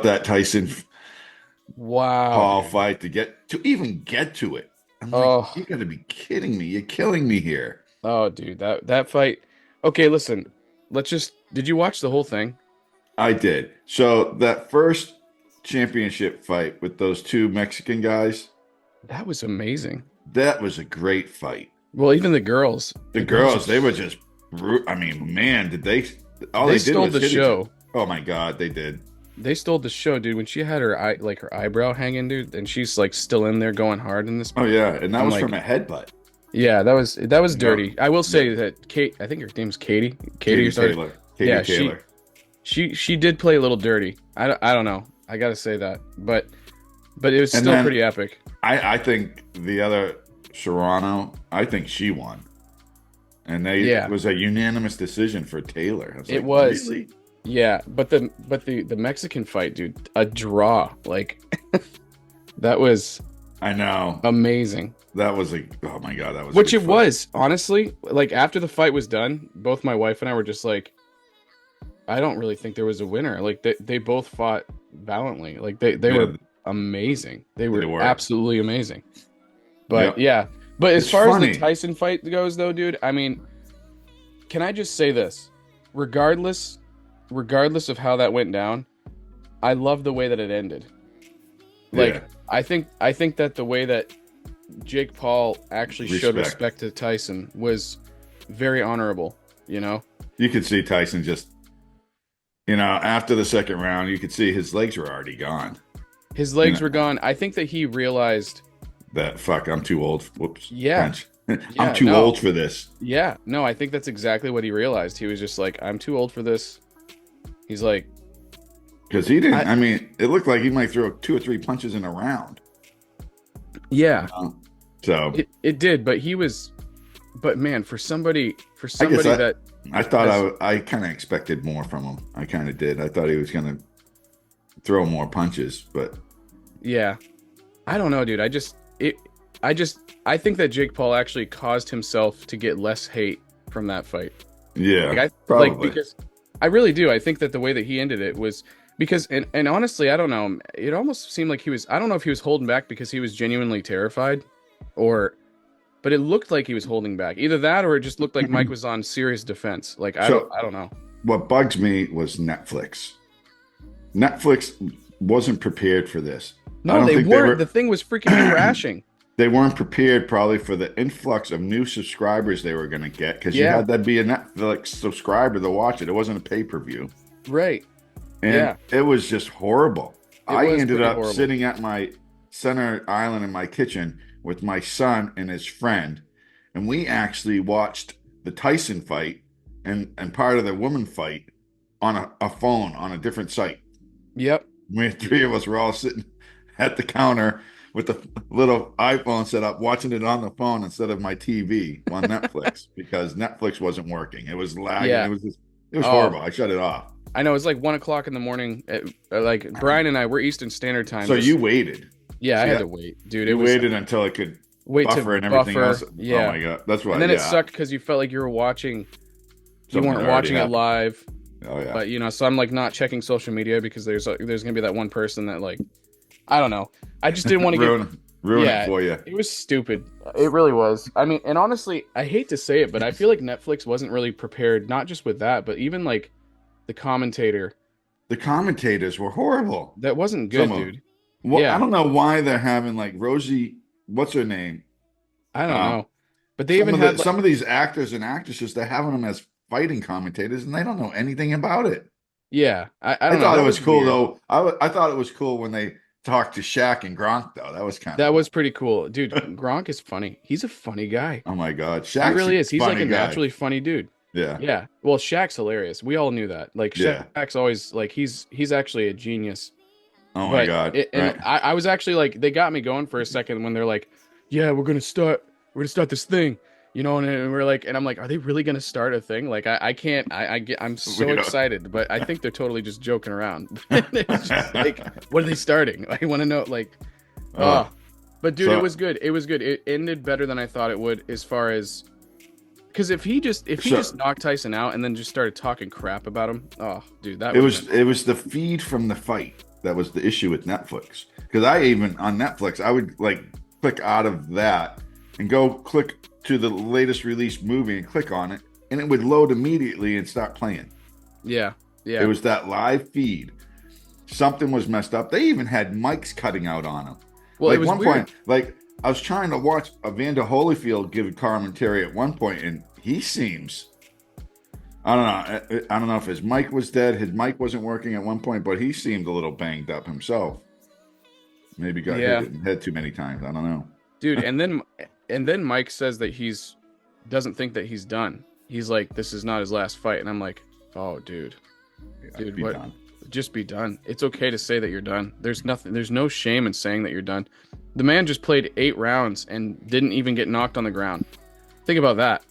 that Tyson Wow, Paul dude. fight even get to it. I'm like, you Oh, got to be kidding me! You're killing me here. oh, dude. That fight. Okay, listen. Let's just. Did you watch the whole thing? I did. So that first championship fight with those two Mexican guys, That was amazing. that was a great fight. Well, even the girls. The The girls girls, they were just just, I mean, man, did they? All they they did stole was the hit each other. show. Oh my God, they did. They stole the show, dude. When she had her eye, like her eyebrow hanging, dude, and she's like still in there going hard in this. Oh yeah, and that I'm was from like, a headbutt. yeah, that was No, dirty. I will no, say that Kate, I think her name's Katie. Katie or Katie something. Taylor, Katie Yeah, Taylor. she did play a little dirty. I don't know. I gotta say that, but it was And still then pretty epic. I think the other Serrano, I think she won, and it Yeah, was a unanimous decision for Taylor. I was it like, was. really? Yeah, but the Mexican fight, dude, a draw. Like that was I know. amazing. That was oh my God, that was a Which good it fight. was, honestly. Like after the fight was done, both my wife and I were just like, I don't really think there was a winner. Like they both fought valiantly. Like they Yeah, were amazing. They they were were. absolutely amazing. But Yep. yeah. But as It's far as the funny. Tyson fight goes though, dude, I mean, can I just say this? Regardless of how that went down, I love the way that it ended. Yeah. Like I think that the way that Jake Paul actually showed Respect. respect to Tyson was very honorable, you know? You could see Tyson just, after the second round, you could see his legs were already gone. His You legs know, were gone. I think that he realized, that fuck, I'm too old. Whoops, yeah, French. I'm yeah, too no. old for this. Yeah, no, I think that's exactly what he realized. He was just like, I'm too old for this. He's like, Because he didn't, I I mean, it looked like he might throw two or three punches in a round. yeah, So it did, but man, for somebody I guess that I thought has I kind of expected more from him. I kind of did. I thought he was going to throw more punches, but yeah, I don't know, dude. I think that Jake Paul actually caused himself to get less hate from that fight. yeah, Like probably. because I really do. I think that the way that he ended it was because and honestly, I don't know. It almost seemed like I don't know if he was holding back because he was genuinely terrified or but it looked like he was holding back. Either that or it just looked like Mike was on serious defense. Like So I don't know. what bugs me was Netflix. Netflix wasn't prepared for this. I No, don't they think they weren't. The were. thing was freaking crashing. They weren't prepared probably for the influx of new subscribers they were going to get because you Yeah, had to be a Netflix subscriber to watch it. It wasn't a pay-per-view. right. And Yeah. it was just horrible. It I was ended pretty up horrible. sitting at my center island in my kitchen with my son and his friend, and we actually watched the Tyson fight and part of the woman fight on a phone on a different site. Yep. We three of us were all sitting at the counter with the little iPhone set up, watching it on the phone instead of my TV on Netflix because Netflix wasn't working. It was lagging. Yeah. It was Oh, horrible. I shut it off. I know. It's like 1 o'clock in the morning. Like Brian and I, we're Eastern Standard Time. So Just you waited. yeah, I See, had to wait, dude. It you was waited until it could wait to buffer and everything else. buffer. Oh Yeah, my God. That's and why, then it yeah. sucked because you felt like you were watching. You Something weren't had already watching it happened. live, Oh yeah. but so I'm like not checking social media because there's gonna be that one person that like I don't know. I just didn't want to get. Ruin it Yeah, for you. it was stupid. It really was. I mean, and honestly, I hate to say it, but I feel like Netflix wasn't really prepared, not just with that, but even like the commentator. The commentators were horrible. That wasn't Some good, of them. dude. Well, I Yeah, don't know why they're having like Rosie, what's her name? I don't Um, know. But they even had like, some of these actors and actresses, they're having them as fighting commentators, and they don't know anything about it. yeah, I I don't know. thought it That was was cool weird. though. I thought it was cool when they talked to Shaq and Gronk though. That was kind of That was cool. pretty cool, dude. Gronk is funny. He's a funny guy. Oh my God, He Shaq's a really is. He's like funny a guy. naturally funny dude. Yeah, Yeah. Well, Shaq's hilarious. We all knew that. Like yeah. Shaq's always like he's actually a genius. Oh my But God, and right? I was actually like they got me going for a second when they're like, yeah, we're gonna start this thing, and we're like, and I'm like, are they really gonna start a thing? Like I can't I'm We so don't. excited, but I think they're totally just joking around. It's just like, what are they starting? I want to know like, Oh, oh, but dude, it so was good. It was good. It ended better than I thought it would as far as because if he just so knocked Tyson out and then just started talking crap about him, oh dude, that it would have was been it was the feed from the fight. that was the issue with Netflix. Because I even on Netflix, I would like click out of that and go click to the latest released movie and click on it, and it would load immediately and start playing. Yeah. It Yeah. was that live feed. Something was messed up. They even had mics cutting out on them. Well, it Like was one weird. point, like I was trying to watch Evander Holyfield give commentary at one point, and he seems I don't know. I don't know if his mic was dead. His mic wasn't working at one point, but he seemed a little banged up himself. Maybe got hit Yeah. in the head too many times. I don't know. Dude, and then Mike says that he's doesn't think that he's done. He's like, this is not his last fight. And I'm like, oh, dude, Yeah, dude, be what? done. Just be done. It's okay to say that you're done. There's no shame in saying that you're done. The man just played 8 rounds and didn't even get knocked on the ground. Think about that.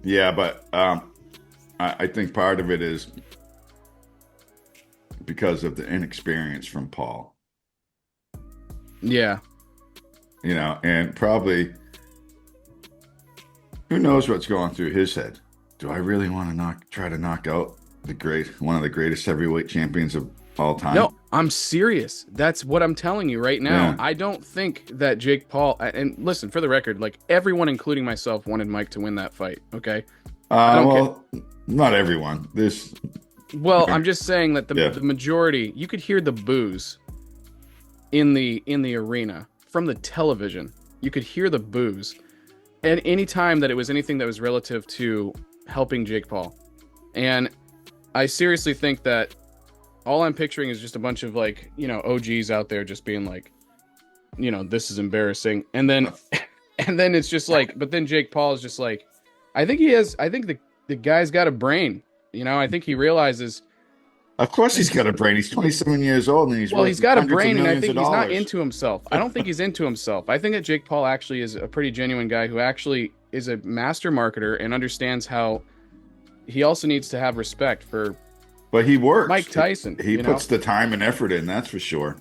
Yeah, but I think part of it is because of the inexperience from Paul. Yeah. And probably who knows what's going through his head. Do I really want to try to knock out one of the greatest heavyweight champions of all time? No, I'm serious. That's what I'm telling you right now. Yeah. I don't think that Jake Paul, and listen, for the record, like everyone, including myself, wanted Mike to win that fight. Okay. I don't care. Well, not everyone. Well, I'm just saying that Yeah. the majority, you could hear the boos in the arena from the television. You could hear the boos. And any time that it was anything that was relative to helping Jake Paul. And I seriously think that all I'm picturing is just a bunch of like, OGs out there just being like, this is embarrassing. And then and then it's just like, but then Jake Paul is just like, I think the guy's got a brain. I think he realizes, Of course he's got a brain. He's 27 years old and he's well, he's worth got a hundreds of brain, and I millions think of he's not dollars. into himself. I don't think he's into himself. I think that Jake Paul actually is a pretty genuine guy who actually is a master marketer and understands how he also needs to have respect for But he works. Mike Tyson. He puts the time and effort in, that's for sure.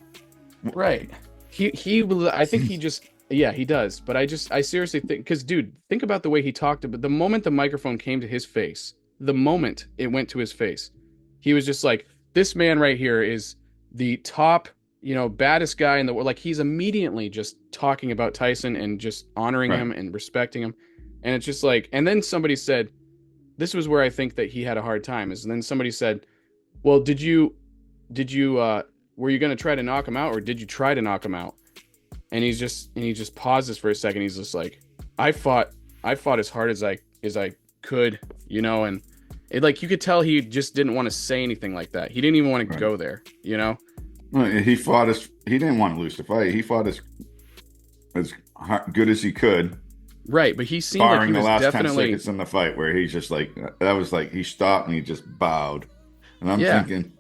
Right. He will. I think he just, yeah, he does. But I seriously think, because dude, think about the way he talked about the moment the microphone came to his face, the moment it went to his face, he was just like, this man right here is the top, baddest guy in the world. Like he's immediately just talking about Tyson and just honoring Right. him and respecting him. And it's just like, and then somebody said, this was where I think that he had a hard time is, and then somebody said, well, did you were you going to try to knock him out, or did you try to knock him out? And he just pauses for a second. He's just like, I fought as hard as I could, and it, like, you could tell he just didn't want to say anything like that. He didn't even want to go there, Well, he didn't want to lose the fight. He fought as good as he could, Right, but he seemed like he barring the was last 10 definitely, seconds in the fight where he's just like, that was like, he stopped and he just bowed. And I'm yeah, thinking,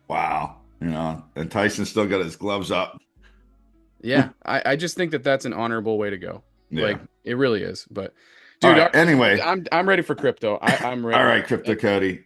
wow, and Tyson still got his gloves up. yeah. I just think that that's an honorable way to go. Yeah. Like it really is. But All dude, right. Anyway. I'm ready for crypto. I'm ready. All right, Crypto Cody.